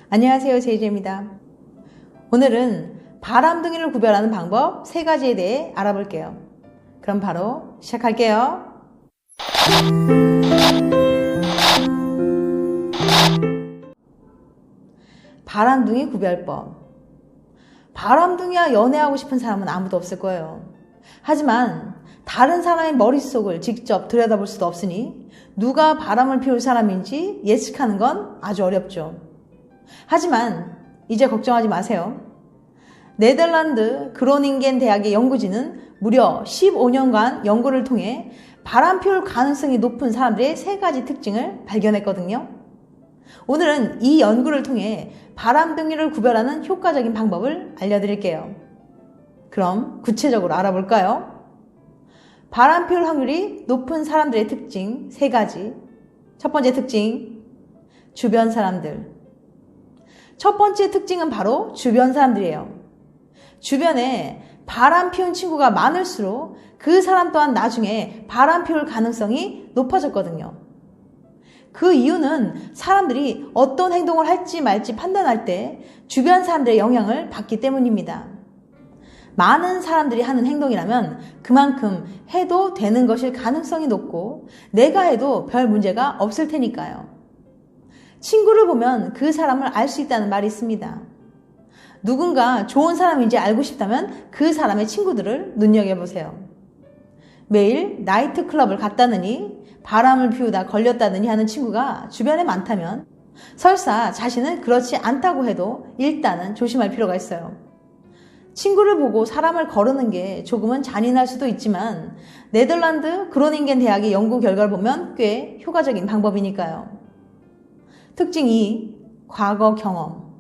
안녕하세요, 제이제입니다. 오늘은 바람둥이를 구별하는 방법 3가지에 대해 알아볼게요. 그럼 바로 시작할게요. 바람둥이 구별법. 바람둥이와 연애하고 싶은 사람은 아무도 없을 거예요. 하지만 다른 사람의 머릿속을 직접 들여다볼 수도 없으니 누가 바람을 피울 사람인지 예측하는 건 아주 어렵죠. 하지만 이제 걱정하지 마세요. 네덜란드 그로닝겐 대학의 연구진은 무려 15년간 연구를 통해 바람 피울 가능성이 높은 사람들의 3가지 특징을 발견했거든요. 오늘은 이 연구를 통해 바람둥이를 구별하는 효과적인 방법을 알려드릴게요. 그럼 구체적으로 알아볼까요? 바람 피울 확률이 높은 사람들의 특징 3가지. 첫 번째 특징, 주변 사람들. 첫 번째 특징은 바로 주변 사람들이에요. 주변에 바람 피운 친구가 많을수록 그 사람 또한 나중에 바람 피울 가능성이 높아졌거든요. 그 이유는 사람들이 어떤 행동을 할지 말지 판단할 때 주변 사람들의 영향을 받기 때문입니다. 많은 사람들이 하는 행동이라면 그만큼 해도 되는 것일 가능성이 높고 내가 해도 별 문제가 없을 테니까요. 친구를 보면 그 사람을 알 수 있다는 말이 있습니다. 누군가 좋은 사람인지 알고 싶다면 그 사람의 친구들을 눈여겨보세요. 매일 나이트클럽을 갔다느니 바람을 피우다 걸렸다느니 하는 친구가 주변에 많다면 설사 자신은 그렇지 않다고 해도 일단은 조심할 필요가 있어요. 친구를 보고 사람을 거르는 게 조금은 잔인할 수도 있지만 네덜란드 그로닝겐 대학의 연구 결과를 보면 꽤 효과적인 방법이니까요. 특징 2. 과거 경험.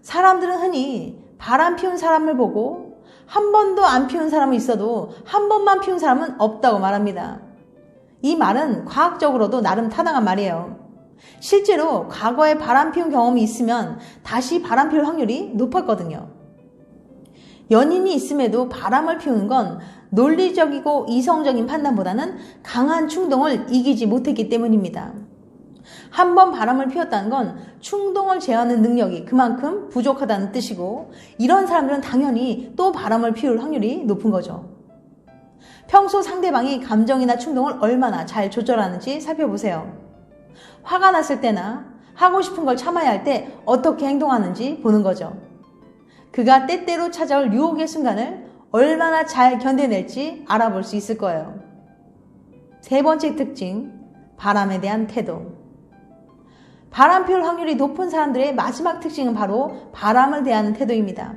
사람들은 흔히 바람 피운 사람을 보고 한 번도 안 피운 사람은 있어도 한 번만 피운 사람은 없다고 말합니다. 이 말은 과학적으로도 나름 타당한 말이에요. 실제로 과거에 바람 피운 경험이 있으면 다시 바람 피울 확률이 높았거든요. 연인이 있음에도 바람을 피우는 건 논리적이고 이성적인 판단보다는 강한 충동을 이기지 못했기 때문입니다. 한 번 바람을 피웠다는 건 충동을 제어하는 능력이 그만큼 부족하다는 뜻이고 이런 사람들은 당연히 또 바람을 피울 확률이 높은 거죠. 평소 상대방이 감정이나 충동을 얼마나 잘 조절하는지 살펴보세요. 화가 났을 때나 하고 싶은 걸 참아야 할 때 어떻게 행동하는지 보는 거죠. 그가 때때로 찾아올 유혹의 순간을 얼마나 잘 견뎌낼지 알아볼 수 있을 거예요. 3번째 특징, 바람에 대한 태도. 바람 피울 확률이 높은 사람들의 마지막 특징은 바로 바람을 대하는 태도입니다.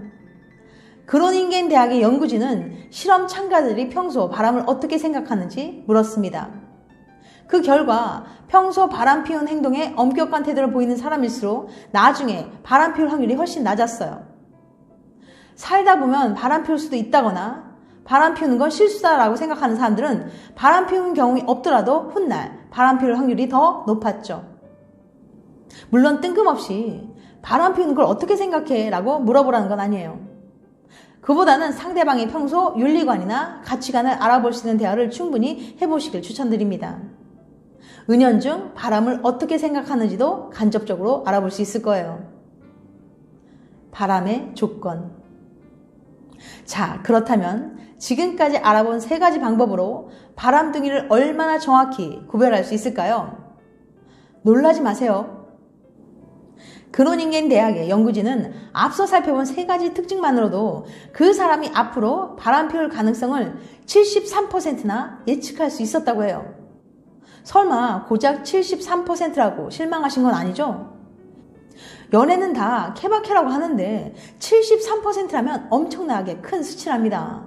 그로닝겐 대학의 연구진은 실험 참가자들이 평소 바람을 어떻게 생각하는지 물었습니다. 그 결과 평소 바람 피운 행동에 엄격한 태도를 보이는 사람일수록 나중에 바람 피울 확률이 훨씬 낮았어요. 살다 보면 바람 피울 수도 있다거나 바람 피우는 건 실수다라고 생각하는 사람들은 바람 피우는 경험이 없더라도 훗날 바람 피울 확률이 더 높았죠. 물론 뜬금없이 바람 피우는 걸 어떻게 생각해? 라고 물어보라는 건 아니에요. 그보다는 상대방의 평소 윤리관이나 가치관을 알아볼 수 있는 대화를 충분히 해보시길 추천드립니다. 은연중 바람을 어떻게 생각하는지도 간접적으로 알아볼 수 있을 거예요. 바람의 조건. 자, 그렇다면 지금까지 알아본 3가지 방법으로 바람둥이를 얼마나 정확히 구별할 수 있을까요? 놀라지 마세요. 그로닝겐 대학의 연구진은 앞서 살펴본 3가지 특징만으로도 그 사람이 앞으로 바람 피울 가능성을 73%나 예측할 수 있었다고 해요. 설마 고작 73%라고 실망하신 건 아니죠? 연애는 다 케바케라고 하는데 73%라면 엄청나게 큰 수치랍니다.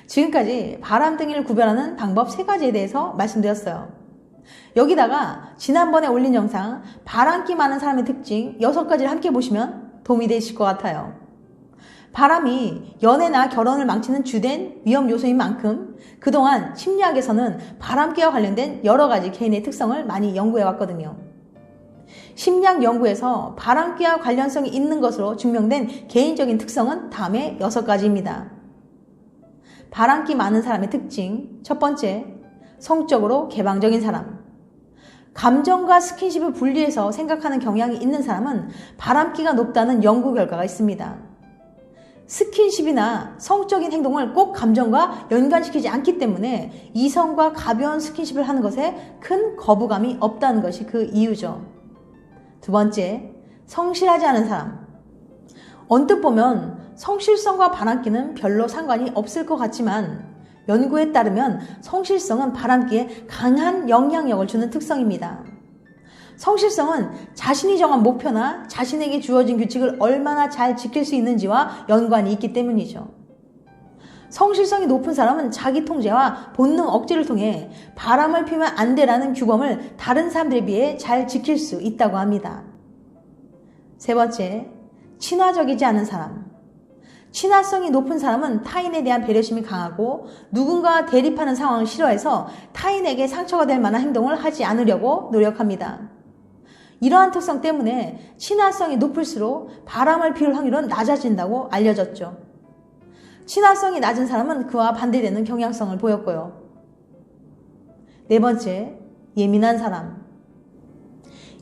지금까지 바람둥이를 구별하는 방법 3가지에 대해서 말씀드렸어요. 여기다가 지난번에 올린 영상 바람기 많은 사람의 특징 6가지를 함께 보시면 도움이 되실 것 같아요. 바람이 연애나 결혼을 망치는 주된 위험 요소인 만큼 그동안 심리학에서는 바람기와 관련된 여러 가지 개인의 특성을 많이 연구해 왔거든요. 심리학 연구에서 바람기와 관련성이 있는 것으로 증명된 개인적인 특성은 다음에 6가지입니다. 바람기 많은 사람의 특징. 첫 번째, 성적으로 개방적인 사람. 감정과 스킨십을 분리해서 생각하는 경향이 있는 사람은 바람기가 높다는 연구 결과가 있습니다. 스킨십이나 성적인 행동을 꼭 감정과 연관시키지 않기 때문에 이성과 가벼운 스킨십을 하는 것에 큰 거부감이 없다는 것이 그 이유죠. 두 번째, 성실하지 않은 사람. 언뜻 보면 성실성과 바람기는 별로 상관이 없을 것 같지만 연구에 따르면 성실성은 바람기에 강한 영향력을 주는 특성입니다. 성실성은 자신이 정한 목표나 자신에게 주어진 규칙을 얼마나 잘 지킬 수 있는지와 연관이 있기 때문이죠. 성실성이 높은 사람은 자기 통제와 본능 억제를 통해 바람을 피우면 안 되라는 규범을 다른 사람들에 비해 잘 지킬 수 있다고 합니다. 세 번째, 친화적이지 않은 사람. 친화성이 높은 사람은 타인에 대한 배려심이 강하고 누군가와 대립하는 상황을 싫어해서 타인에게 상처가 될 만한 행동을 하지 않으려고 노력합니다. 이러한 특성 때문에 친화성이 높을수록 바람을 피울 확률은 낮아진다고 알려졌죠. 친화성이 낮은 사람은 그와 반대되는 경향성을 보였고요. 네 번째, 예민한 사람.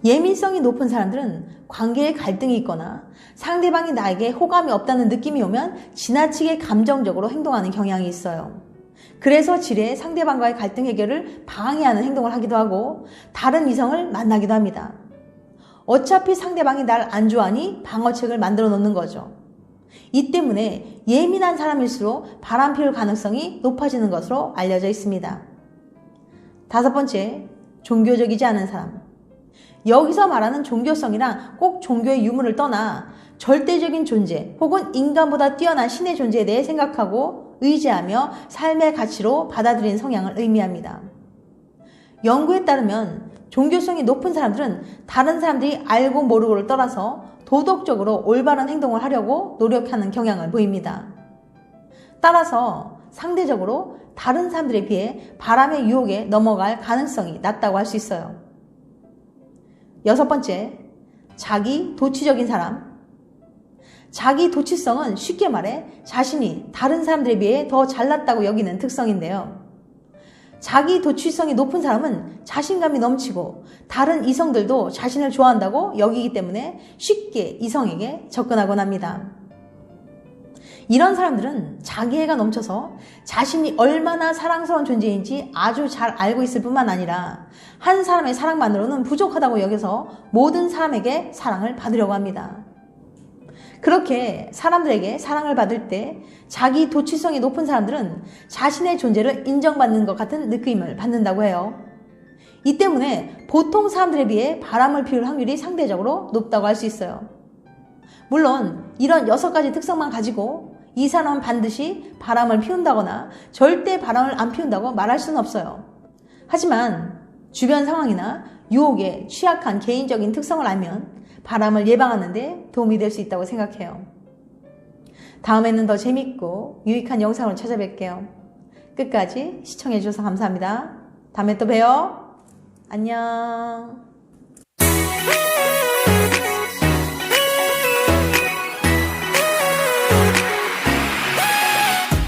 예민성이 높은 사람들은 관계에 갈등이 있거나 상대방이 나에게 호감이 없다는 느낌이 오면 지나치게 감정적으로 행동하는 경향이 있어요. 그래서 지레 상대방과의 갈등 해결을 방해하는 행동을 하기도 하고 다른 이성을 만나기도 합니다. 어차피 상대방이 날 안 좋아하니 방어책을 만들어 놓는 거죠. 이 때문에 예민한 사람일수록 바람 피울 가능성이 높아지는 것으로 알려져 있습니다. 다섯 번째, 종교적이지 않은 사람. 여기서 말하는 종교성이란 꼭 종교의 유무를 떠나 절대적인 존재 혹은 인간보다 뛰어난 신의 존재에 대해 생각하고 의지하며 삶의 가치로 받아들이는 성향을 의미합니다. 연구에 따르면 종교성이 높은 사람들은 다른 사람들이 알고 모르고를 떠나서 도덕적으로 올바른 행동을 하려고 노력하는 경향을 보입니다. 따라서 상대적으로 다른 사람들에 비해 바람의 유혹에 넘어갈 가능성이 낮다고 할 수 있어요. 여섯 번째, 자기 도취적인 사람. 자기 도취성은 쉽게 말해 자신이 다른 사람들에 비해 더 잘났다고 여기는 특성인데요. 자기 도취성이 높은 사람은 자신감이 넘치고 다른 이성들도 자신을 좋아한다고 여기기 때문에 쉽게 이성에게 접근하곤 합니다. 이런 사람들은 자기애가 넘쳐서 자신이 얼마나 사랑스러운 존재인지 아주 잘 알고 있을 뿐만 아니라 한 사람의 사랑만으로는 부족하다고 여겨서 모든 사람에게 사랑을 받으려고 합니다. 그렇게 사람들에게 사랑을 받을 때 자기 도취성이 높은 사람들은 자신의 존재를 인정받는 것 같은 느낌을 받는다고 해요. 이 때문에 보통 사람들에 비해 바람을 피울 확률이 상대적으로 높다고 할 수 있어요. 물론 이런 6가지 특성만 가지고 이 사람은 반드시 바람을 피운다거나 절대 바람을 안 피운다고 말할 수는 없어요. 하지만 주변 상황이나 유혹에 취약한 개인적인 특성을 알면 바람을 예방하는 데 도움이 될 수 있다고 생각해요. 다음에는 더 재밌고 유익한 영상으로 찾아뵐게요. 끝까지 시청해 주셔서 감사합니다. 다음에 또 봬요. 안녕.